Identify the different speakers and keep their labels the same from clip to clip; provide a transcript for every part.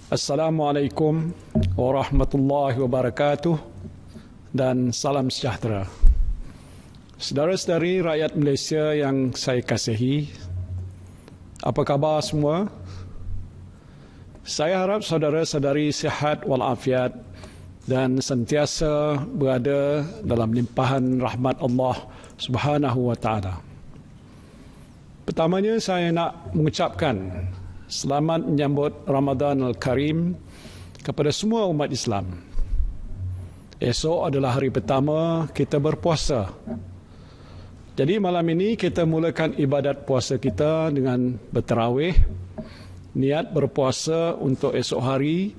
Speaker 1: Assalamualaikum warahmatullahi wabarakatuh dan salam sejahtera. Saudara-saudari rakyat Malaysia yang saya kasihi, apa khabar semua? Saya harap saudara-saudari sihat walafiat dan sentiasa berada dalam limpahan rahmat Allah Subhanahu wa taala. Pertamanya saya nak mengucapkan selamat menyambut Ramadan Al-Karim kepada semua umat Islam. Esok adalah hari pertama kita berpuasa. Jadi malam ini kita mulakan ibadat puasa kita dengan berterawih, niat berpuasa untuk esok hari,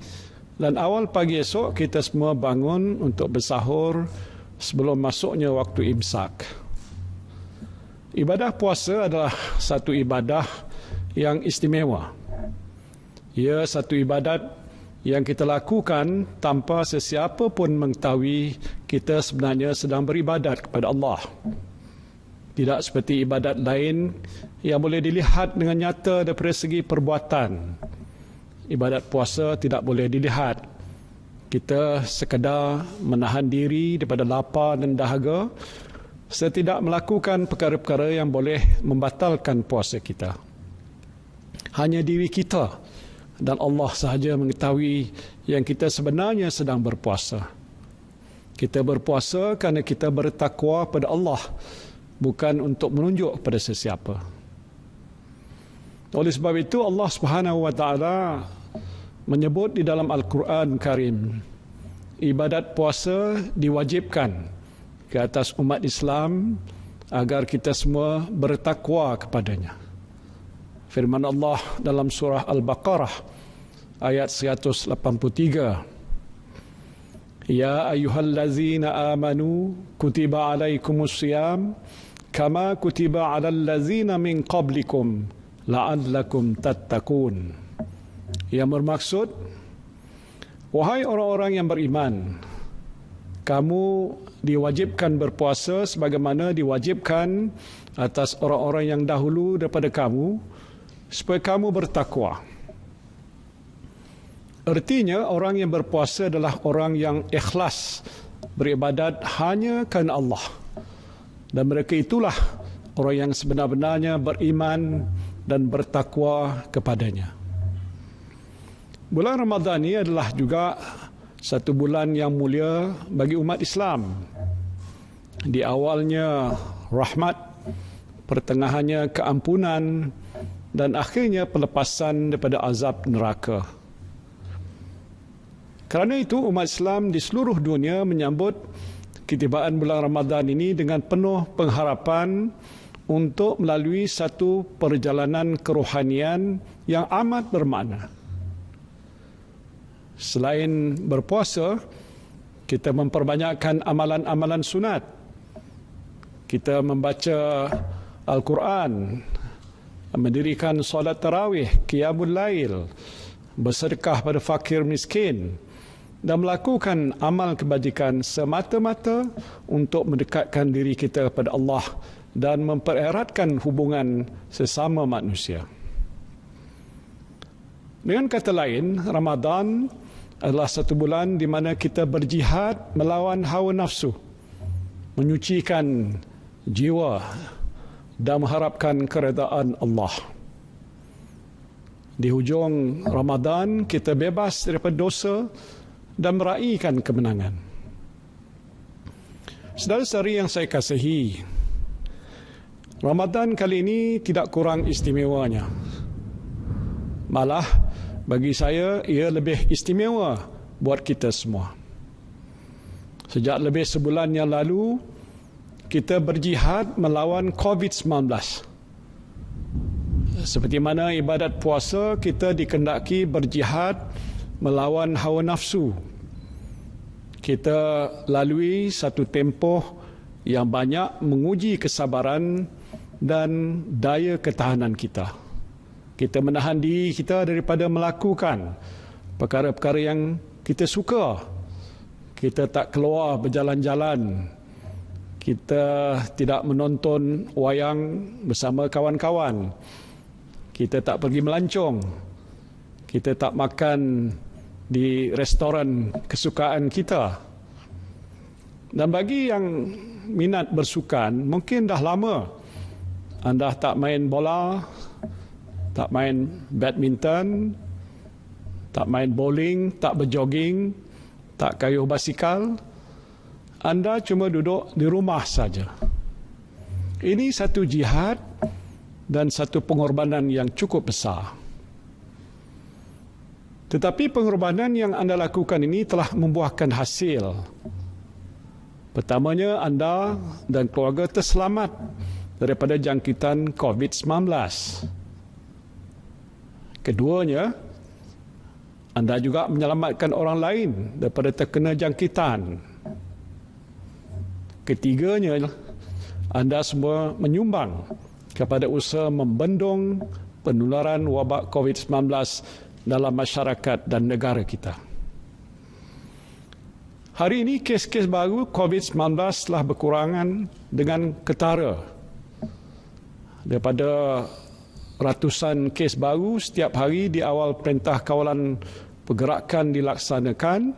Speaker 1: dan awal pagi esok kita semua bangun untuk bersahur sebelum masuknya waktu imsak. Ibadah puasa adalah satu ibadah yang istimewa. Ia satu ibadat yang kita lakukan tanpa sesiapa pun mengetahui kita sebenarnya sedang beribadat kepada Allah. Tidak seperti ibadat lain yang boleh dilihat dengan nyata daripada segi perbuatan. Ibadat puasa tidak boleh dilihat. Kita sekadar menahan diri daripada lapar dan dahaga serta tidak melakukan perkara-perkara yang boleh membatalkan puasa kita. Hanya diri kita dan Allah sahaja mengetahui yang kita sebenarnya sedang berpuasa. Kita berpuasa kerana kita bertakwa pada Allah, bukan untuk menunjuk pada sesiapa. Oleh sebab itu Allah Subhanahu wa taala menyebut di dalam Al-Quran Karim, ibadat puasa diwajibkan ke atas umat Islam agar kita semua bertakwa kepadanya. Firman Allah dalam surah Al-Baqarah ayat 183. Ya ayyuhallazina amanu kutiba alaikumusiyam kama kutiba alal ladzina min qablikum la'allakum tattaqun. Yang bermaksud, wahai orang-orang yang beriman, kamu diwajibkan berpuasa sebagaimana diwajibkan atas orang-orang yang dahulu daripada kamu, supaya kamu bertakwa. Artinya orang yang berpuasa adalah orang yang ikhlas beribadat hanya kerana Allah. Dan mereka itulah orang yang sebenar-benarnya beriman dan bertakwa kepadanya. Bulan Ramadan ini adalah juga satu bulan yang mulia bagi umat Islam. Di awalnya rahmat, pertengahannya keampunan, dan akhirnya pelepasan daripada azab neraka. Kerana itu umat Islam di seluruh dunia menyambut ketibaan bulan Ramadan ini dengan penuh pengharapan untuk melalui satu perjalanan kerohanian yang amat bermakna. Selain berpuasa, kita memperbanyakkan amalan-amalan sunat. Kita membaca Al-Quran, mendirikan solat tarawih, qiyamul lail, bersedekah pada fakir miskin, dan melakukan amal kebajikan semata-mata untuk mendekatkan diri kita kepada Allah dan mempereratkan hubungan sesama manusia. Dengan kata lain, Ramadan adalah satu bulan di mana kita berjihad melawan hawa nafsu, menyucikan jiwa dan mengharapkan keredaan Allah. Di hujung Ramadan, kita bebas daripada dosa dan meraihkan kemenangan. Saudara-saudari yang saya kasihi, Ramadan kali ini tidak kurang istimewanya. Malah, bagi saya, ia lebih istimewa buat kita semua. Sejak lebih sebulan yang lalu, kita berjihad melawan COVID-19. Seperti mana ibadat puasa, kita dikendaki berjihad melawan hawa nafsu. Kita lalui satu tempoh yang banyak menguji kesabaran dan daya ketahanan kita. Kita menahan diri kita daripada melakukan perkara-perkara yang kita suka. Kita tak keluar berjalan-jalan. Kita tidak menonton wayang bersama kawan-kawan. Kita tak pergi melancong. Kita tak makan di restoran kesukaan kita. Dan bagi yang minat bersukan, mungkin dah lama anda tak main bola, tak main badminton, tak main bowling, tak berjoging, tak kayuh basikal. Anda cuma duduk di rumah saja. Ini satu jihad dan satu pengorbanan yang cukup besar. Tetapi pengorbanan yang anda lakukan ini telah membuahkan hasil. Pertamanya, anda dan keluarga terselamat daripada jangkitan COVID-19. Keduanya, anda juga menyelamatkan orang lain daripada terkena jangkitan. Ketiganya, anda semua menyumbang kepada usaha membendung penularan wabak COVID-19 dalam masyarakat dan negara kita. Hari ini kes-kes baru COVID-19 telah berkurangan dengan ketara. Daripada ratusan kes baru setiap hari di awal Perintah Kawalan Pergerakan dilaksanakan,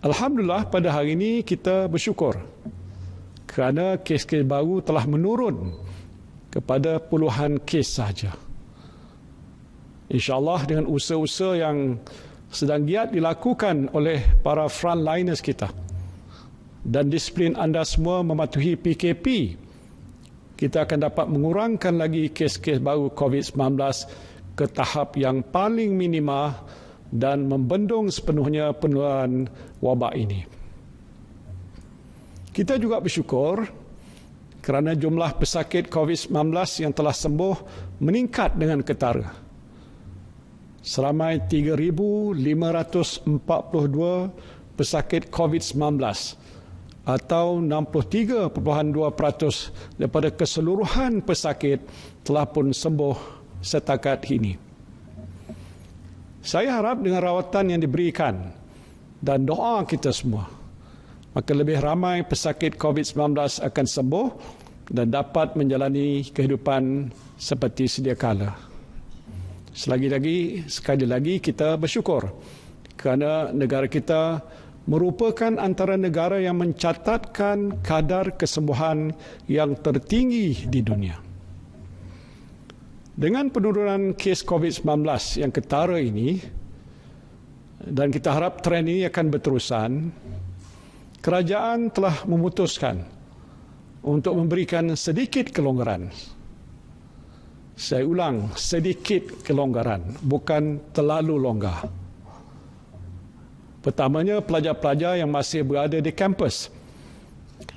Speaker 1: alhamdulillah pada hari ini kita bersyukur kerana kes-kes baru telah menurun kepada puluhan kes sahaja. InsyaAllah dengan usaha-usaha yang sedang giat dilakukan oleh para frontliners kita dan disiplin anda semua mematuhi PKP, kita akan dapat mengurangkan lagi kes-kes baru COVID-19 ke tahap yang paling minima dan membendung sepenuhnya penularan wabak ini. Kita juga bersyukur kerana jumlah pesakit COVID-19 yang telah sembuh meningkat dengan ketara. Seramai 3,542 pesakit COVID-19 atau 63.2% daripada keseluruhan pesakit telah pun sembuh setakat ini. Saya harap dengan rawatan yang diberikan dan doa kita semua, maka lebih ramai pesakit COVID-19 akan sembuh dan dapat menjalani kehidupan seperti sedia kala. Sekali lagi kita bersyukur kerana negara kita merupakan antara negara yang mencatatkan kadar kesembuhan yang tertinggi di dunia. Dengan penurunan kes COVID-19 yang ketara ini, dan kita harap trend ini akan berterusan, kerajaan telah memutuskan untuk memberikan sedikit kelonggaran. Saya ulang, sedikit kelonggaran, bukan terlalu longgar. Pertamanya, pelajar-pelajar yang masih berada di kampus,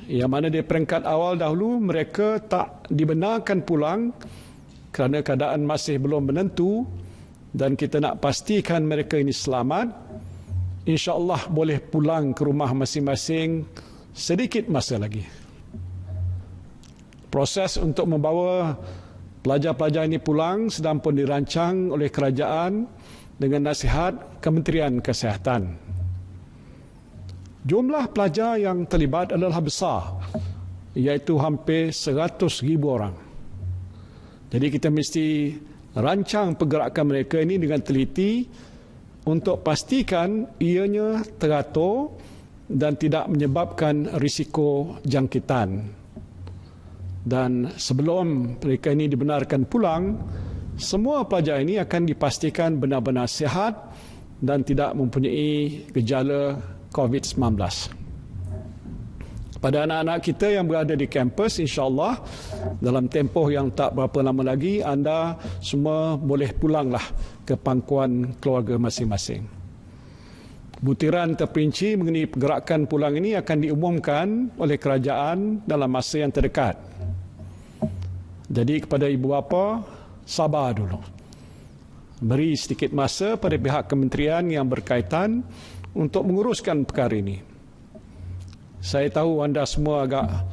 Speaker 1: yang mana di peringkat awal dahulu mereka tak dibenarkan pulang kerana keadaan masih belum menentu dan kita nak pastikan mereka ini selamat, insya-Allah boleh pulang ke rumah masing-masing sedikit masa lagi. Proses untuk membawa pelajar-pelajar ini pulang sedang pun dirancang oleh kerajaan dengan nasihat Kementerian Kesihatan. Jumlah pelajar yang terlibat adalah besar, iaitu hampir 100,000 orang. Jadi kita mesti rancang pergerakan mereka ini dengan teliti untuk pastikan ianya teratur dan tidak menyebabkan risiko jangkitan. Dan sebelum mereka ini dibenarkan pulang, semua pelajar ini akan dipastikan benar-benar sihat dan tidak mempunyai gejala COVID-19. Pada anak-anak kita yang berada di kampus, insya-Allah dalam tempoh yang tak berapa lama lagi, anda semua boleh pulanglah ke pangkuan keluarga masing-masing. Butiran terperinci mengenai pergerakan pulang ini akan diumumkan oleh kerajaan dalam masa yang terdekat. Jadi kepada ibu bapa, sabar dulu. Beri sedikit masa pada pihak kementerian yang berkaitan untuk menguruskan perkara ini. Saya tahu anda semua agak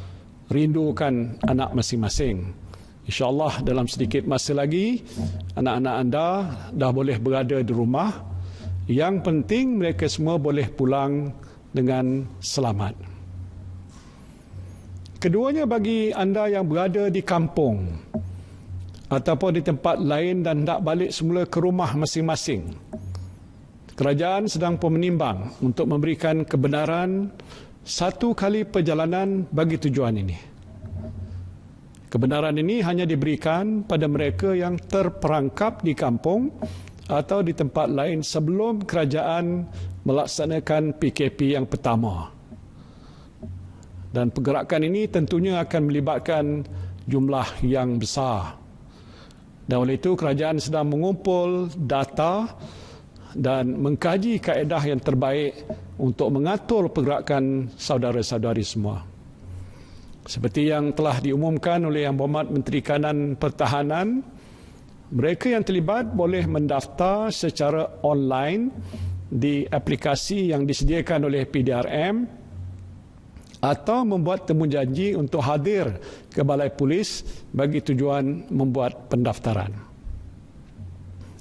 Speaker 1: rindukan anak masing-masing. InsyaAllah dalam sedikit masa lagi, anak-anak anda dah boleh berada di rumah. Yang penting mereka semua boleh pulang dengan selamat. Keduanya bagi anda yang berada di kampung ataupun di tempat lain dan hendak balik semula ke rumah masing-masing. Kerajaan sedang pun menimbang untuk memberikan kebenaran satu kali perjalanan bagi tujuan ini. Kebenaran ini hanya diberikan pada mereka yang terperangkap di kampung atau di tempat lain sebelum kerajaan melaksanakan PKP yang pertama. Dan pergerakan ini tentunya akan melibatkan jumlah yang besar. Dan oleh itu kerajaan sedang mengumpul data dan mengkaji kaedah yang terbaik untuk mengatur pergerakan saudara-saudari semua. Seperti yang telah diumumkan oleh Yang Berhormat Menteri Kanan Pertahanan, mereka yang terlibat boleh mendaftar secara online di aplikasi yang disediakan oleh PDRM atau membuat temujanji untuk hadir ke Balai Polis bagi tujuan membuat pendaftaran.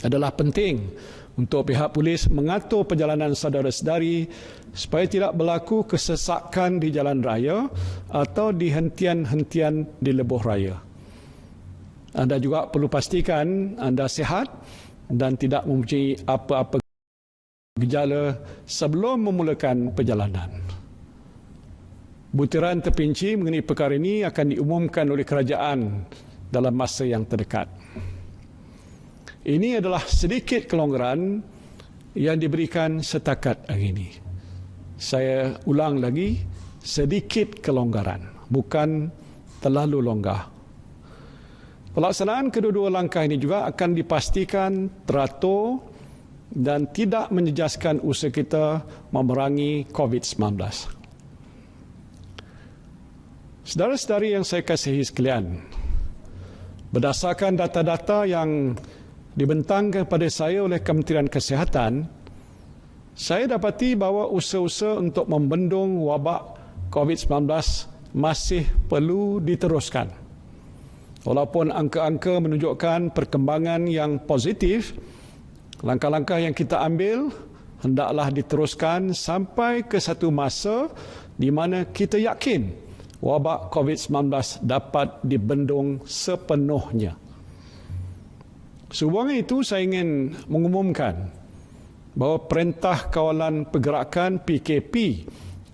Speaker 1: Adalah penting untuk pihak polis mengatur perjalanan saudara-saudari supaya tidak berlaku kesesakan di jalan raya atau di hentian-hentian di lebuh raya. Anda juga perlu pastikan anda sihat dan tidak mempunyai apa-apa gejala sebelum memulakan perjalanan. Butiran terperinci mengenai perkara ini akan diumumkan oleh kerajaan dalam masa yang terdekat. Ini adalah sedikit kelonggaran yang diberikan setakat hari ini. Saya ulang lagi, sedikit kelonggaran, bukan terlalu longgar. Pelaksanaan kedua-dua langkah ini juga akan dipastikan teratur dan tidak menjejaskan usaha kita memerangi COVID-19. Saudara-saudari yang saya kasihi sekalian, berdasarkan data-data yang dibentangkan kepada saya oleh Kementerian Kesihatan, saya dapati bahawa usaha-usaha untuk membendung wabak COVID-19 masih perlu diteruskan. Walaupun angka-angka menunjukkan perkembangan yang positif, langkah-langkah yang kita ambil hendaklah diteruskan sampai ke satu masa di mana kita yakin wabak COVID-19 dapat dibendung sepenuhnya. Sehubungan itu, saya ingin mengumumkan bahawa Perintah Kawalan Pergerakan PKP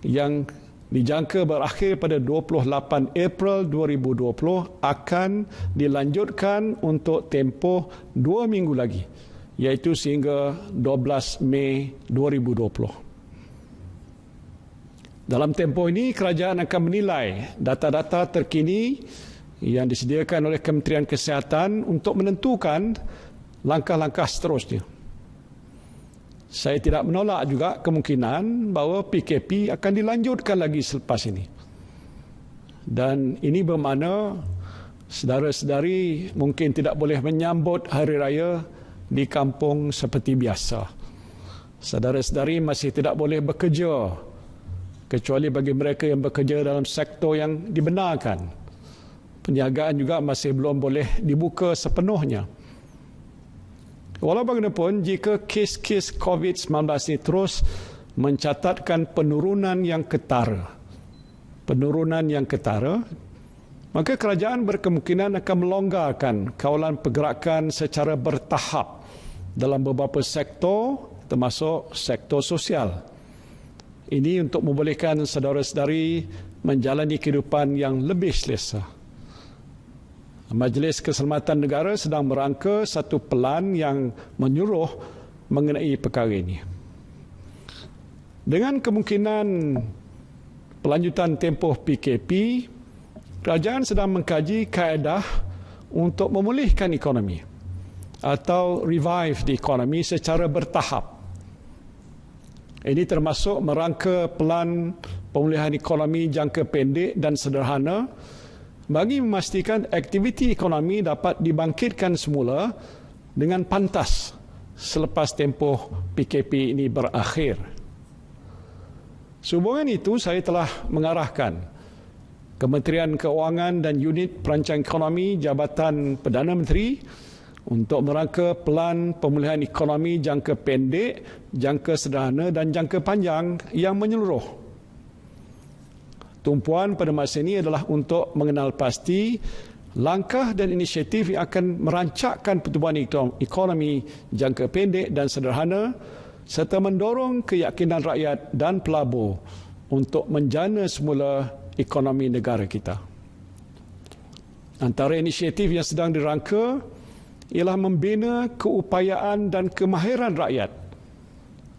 Speaker 1: yang dijangka berakhir pada 28 April 2020 akan dilanjutkan untuk tempoh 2 minggu lagi, iaitu sehingga 12 Mei 2020. Dalam tempoh ini, kerajaan akan menilai data-data terkini yang disediakan oleh Kementerian Kesihatan untuk menentukan langkah-langkah seterusnya. Saya tidak menolak juga kemungkinan bahawa PKP akan dilanjutkan lagi selepas ini. Dan ini bermakna saudara-saudari mungkin tidak boleh menyambut Hari Raya di kampung seperti biasa. Saudara-saudari masih tidak boleh bekerja, kecuali bagi mereka yang bekerja dalam sektor yang dibenarkan. Perniagaan juga masih belum boleh dibuka sepenuhnya. Walau bagaimanapun, jika kes-kes COVID-19 ini terus mencatatkan penurunan yang ketara, maka kerajaan berkemungkinan akan melonggarkan kawalan pergerakan secara bertahap dalam beberapa sektor, termasuk sektor sosial. Ini untuk membolehkan saudara-saudari menjalani kehidupan yang lebih selesa. Majlis Keselamatan Negara sedang merangka satu pelan yang menyuruh mengenai perkara ini. Dengan kemungkinan pelanjutan tempoh PKP, kerajaan sedang mengkaji kaedah untuk memulihkan ekonomi atau revive the economy secara bertahap. Ini termasuk merangka pelan pemulihan ekonomi jangka pendek dan sederhana bagi memastikan aktiviti ekonomi dapat dibangkitkan semula dengan pantas selepas tempoh PKP ini berakhir. Sehubungan itu, saya telah mengarahkan Kementerian Keuangan dan Unit Perancang Ekonomi Jabatan Perdana Menteri untuk merangka pelan pemulihan ekonomi jangka pendek, jangka sederhana dan jangka panjang yang menyeluruh. Tumpuan pada masa ini adalah untuk mengenal pasti Langkah dan inisiatif yang akan merancakkan pertumbuhan ekonomi jangka pendek dan sederhana serta mendorong keyakinan rakyat dan pelabur untuk menjana semula ekonomi negara kita. Antara inisiatif yang sedang dirangka ialah membina keupayaan dan kemahiran rakyat,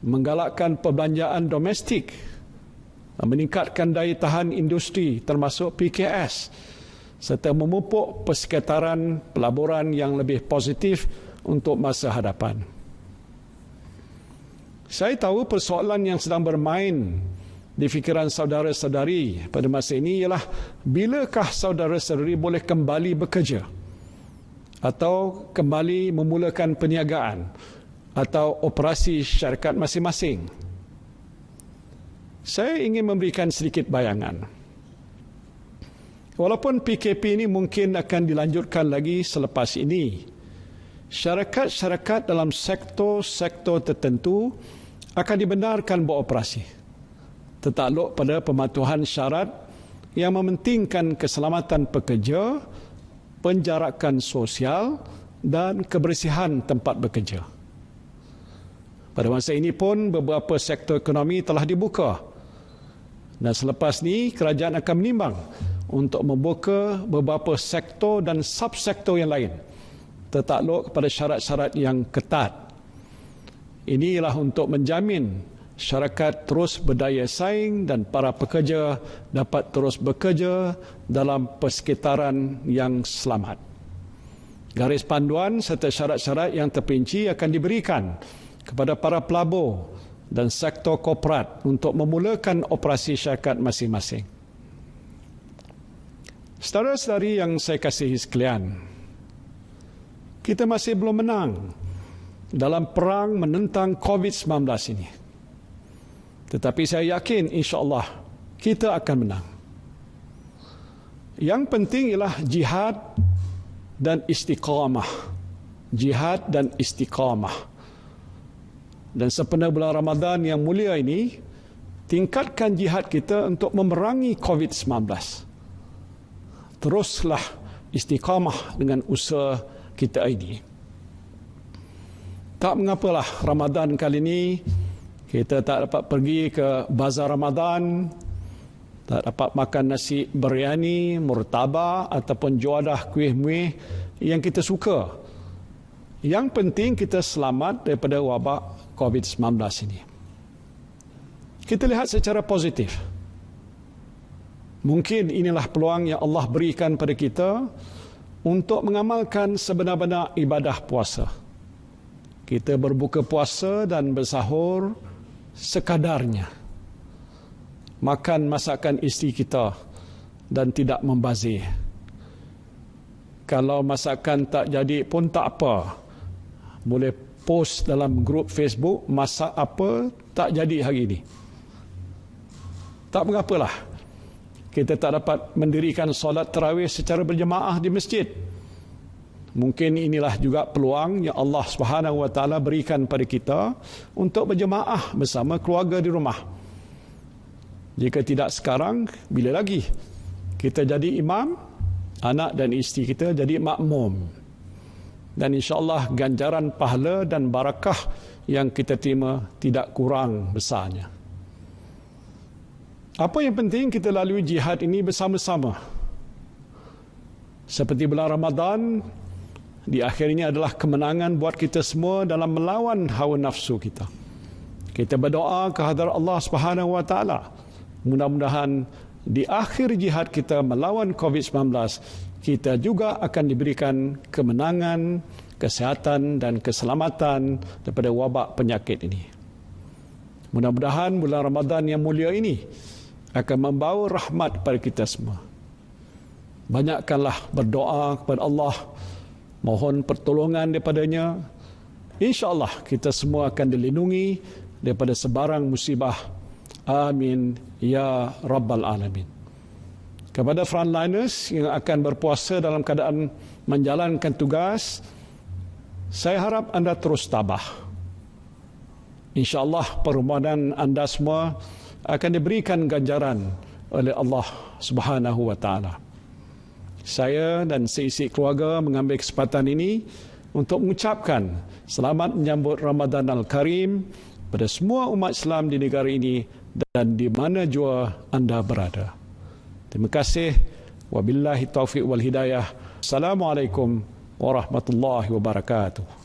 Speaker 1: menggalakkan perbelanjaan domestik, meningkatkan daya tahan industri termasuk PKS, serta memupuk persekitaran pelaburan yang lebih positif untuk masa hadapan. Saya tahu persoalan yang sedang bermain di fikiran saudara-saudari pada masa ini ialah bilakah saudara-saudari boleh kembali bekerja atau kembali memulakan perniagaan atau operasi syarikat masing-masing. Saya ingin memberikan sedikit bayangan. Walaupun PKP ini mungkin akan dilanjutkan lagi selepas ini, syarikat-syarikat dalam sektor-sektor tertentu akan dibenarkan beroperasi, tertakluk pada pematuhan syarat yang mementingkan keselamatan pekerja, penjarakan sosial dan kebersihan tempat bekerja. Pada masa ini pun beberapa sektor ekonomi telah dibuka dan selepas ini kerajaan akan menimbang untuk membuka beberapa sektor dan subsektor yang lain tertakluk kepada syarat-syarat yang ketat. Ini ialah untuk menjamin syarikat terus berdaya saing dan para pekerja dapat terus bekerja dalam persekitaran yang selamat. Garis panduan serta syarat-syarat yang terperinci akan diberikan kepada para pelabur dan sektor korporat untuk memulakan operasi syarikat masing-masing. Saudara-saudari yang saya kasihi sekalian, kita masih belum menang dalam perang menentang COVID-19 ini. Tetapi saya yakin insya-Allah kita akan menang. Yang penting ialah jihad dan istiqamah. Jihad dan istiqamah. Dan sempena bulan Ramadan yang mulia ini, tingkatkan jihad kita untuk memerangi COVID-19. Teruslah istiqamah dengan usaha kita ini. Tak mengapalah Ramadan kali ini kita tak dapat pergi ke bazar Ramadan, tak dapat makan nasi biryani, murtabak ataupun juadah kuih-muih yang kita suka. Yang penting kita selamat daripada wabak COVID-19 ini. Kita lihat secara positif. Mungkin inilah peluang yang Allah berikan pada kita untuk mengamalkan sebenar-benar ibadah puasa. Kita berbuka puasa dan bersahur sekadarnya. Makan masakan isteri kita dan tidak membazir. Kalau masakan tak jadi pun tak apa. Boleh post dalam grup Facebook masak apa tak jadi hari ini. Tak mengapalah. Kita tak dapat mendirikan solat tarawih secara berjemaah di masjid. Mungkin inilah juga peluang yang Allah Subhanahu Wa Taala berikan pada kita untuk berjemaah bersama keluarga di rumah. Jika tidak sekarang, bila lagi kita jadi imam, anak dan isteri kita jadi makmum. Dan insya-Allah ganjaran pahala dan barakah yang kita terima tidak kurang besarnya. Apa yang penting kita lalui jihad ini bersama-sama. Seperti bulan Ramadan, di akhirnya adalah kemenangan buat kita semua dalam melawan hawa nafsu kita. Kita berdoa ke hadirat Allah Subhanahu Wa Taala. Mudah-mudahan di akhir jihad kita melawan COVID-19, kita juga akan diberikan kemenangan, kesihatan dan keselamatan daripada wabak penyakit ini. Mudah-mudahan bulan Ramadan yang mulia ini akan membawa rahmat kepada kita semua. Banyakkanlah berdoa kepada Allah, mohon pertolongan daripadanya. InsyaAllah kita semua akan dilindungi daripada sebarang musibah. Amin ya Rabbal Alamin. Kepada frontliners yang akan berpuasa dalam keadaan menjalankan tugas, saya harap anda terus tabah. InsyaAllah permohonan anda semua akan diberikan ganjaran oleh Allah Subhanahu Wa Taala. Saya dan seisi keluarga mengambil kesempatan ini untuk mengucapkan selamat menyambut Ramadan Al-Karim pada semua umat Islam di negara ini dan di mana jua anda berada. Terima kasih. Wabillahi taufiq wal hidayah. Assalamualaikum warahmatullahi wabarakatuh.